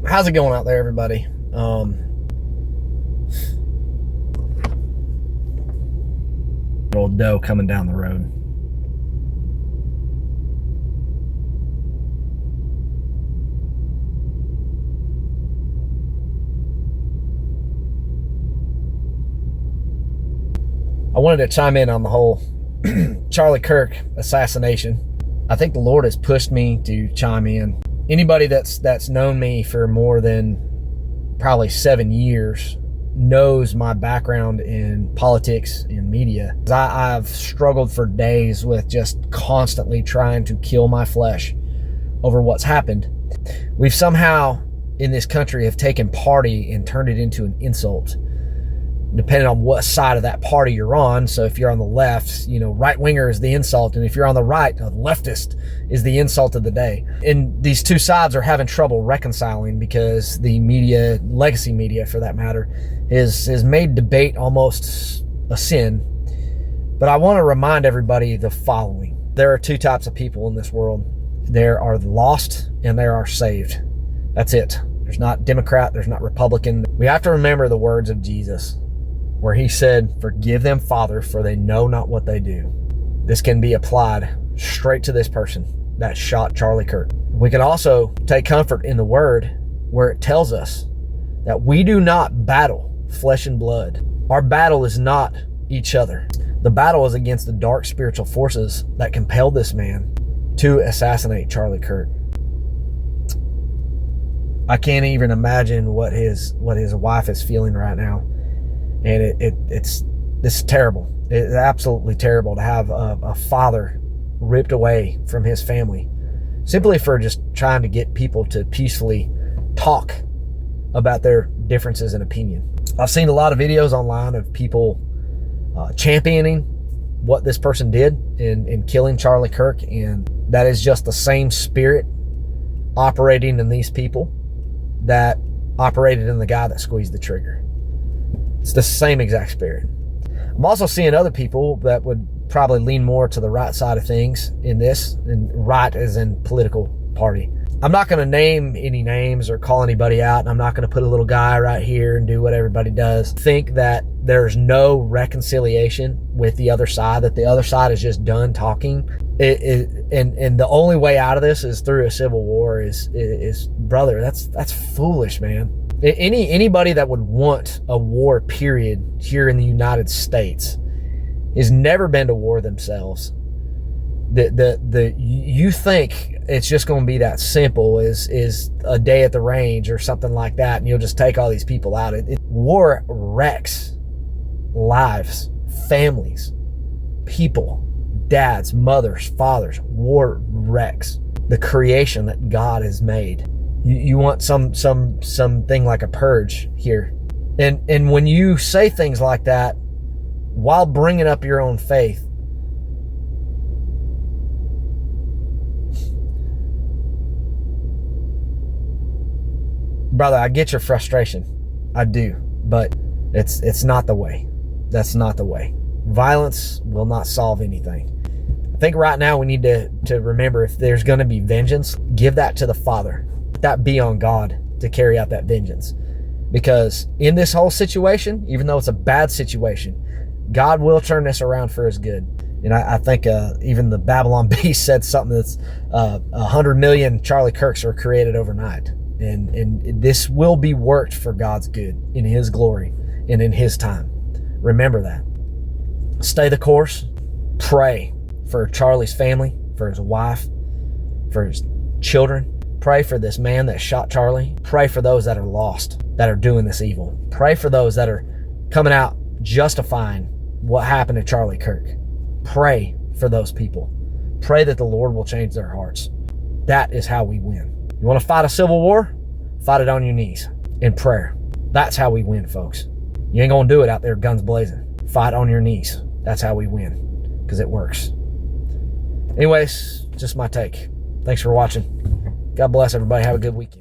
How's it going out there, everybody? Old doe coming down the road. I wanted to chime in on the whole Charlie Kirk assassination. I think the Lord has pushed me to chime in. Anybody that's known me for more than probably 7 years knows my background in politics and media. I've struggled for days with just constantly trying to kill my flesh over what's happened. We've somehow in this country have taken party and turned it into an insult, depending on what side of that party you're on. So if you're on the left, right winger is the insult. And if you're on the right, a leftist is the insult of the day. And these two sides are having trouble reconciling because the media, legacy media for that matter, has made debate almost a sin. But I want to remind everybody the following. There are two types of people in this world. There are the lost and there are saved. That's it. There's not Democrat, there's not Republican. We have to remember the words of Jesus, where he said, "Forgive them, Father, for they know not what they do." This can be applied straight to this person that shot Charlie Kirk. We can also take comfort in the word where it tells us that we do not battle flesh and blood. Our battle is not each other. The battle is against the dark spiritual forces that compelled this man to assassinate Charlie Kirk. I can't even imagine what his wife is feeling right now. And this is terrible. It's absolutely terrible to have a father ripped away from his family simply for just trying to get people to peacefully talk about their differences in opinion. I've seen a lot of videos online of people championing what this person did in killing Charlie Kirk, and that is just the same spirit operating in these people that operated in the guy that squeezed the trigger. It's the same exact spirit. I'm also seeing other people that would probably lean more to the right side of things in this, and right as in political party. I'm not going to name any names or call anybody out, and I'm not going to put a little guy right here and do what everybody does. Think that there's no reconciliation with the other side, that the other side is just done talking. And the only way out of this is through a civil war is brother, that's foolish, man. Anybody that would want a war period here in the United States has never been to war themselves. You think it's just going to be that simple as a day at the range or something like that, and you'll just take all these people out. War wrecks lives, families, people, dads, mothers, fathers. War wrecks the creation that God has made. You want something like a purge here. And when you say things like that while bringing up your own faith, brother, I get your frustration. I do. But it's not the way. That's not the way. Violence will not solve anything. I think right now we need to remember, if there's going to be vengeance, give that to the Father. Let that be on God to carry out that vengeance. Because in this whole situation, even though it's a bad situation, God will turn this around for his good. And I think even the Babylon Beast said something that's 100 million Charlie Kirks were created overnight. And this will be worked for God's good, in his glory and in his time. Remember that. Stay the course. Pray for Charlie's family, for his wife, for his children. Pray for this man that shot Charlie. Pray for those that are lost, that are doing this evil. Pray for those that are coming out justifying what happened to Charlie Kirk. Pray for those people. Pray that the Lord will change their hearts. That is how we win. You want to fight a civil war? Fight it on your knees in prayer. That's how we win, folks. You ain't going to do it out there guns blazing. Fight on your knees. That's how we win, because it works. Anyways, just my take. Thanks for watching. God bless everybody. Have a good weekend.